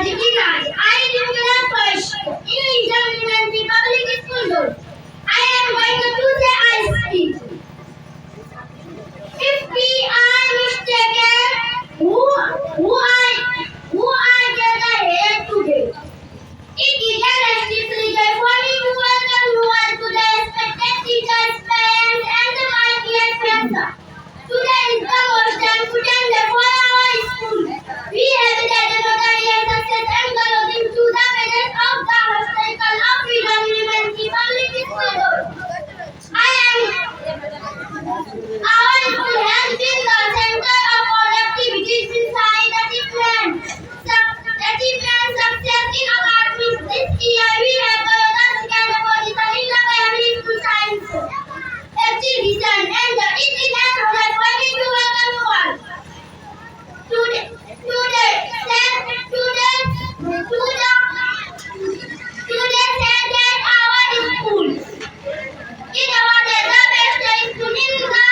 Adikinaj. I live in a first in Elementary Public School Road. I am going to say I speak. If we are mistaken, who I gather here today? It is a responsibility for me to welcome you all to the respected teachers, parents, and the my dear friends. Today is the most important day for our school. We have had another year success and closing to the presence of the historical of Freedom Elementary Public School Road. Our school has been the center of all activities inside the achievement success in academics. This year we have got the second position in the primary school science exhibition, and it is an honor for me to welcome you all. Today said that our school is awarded the best school in the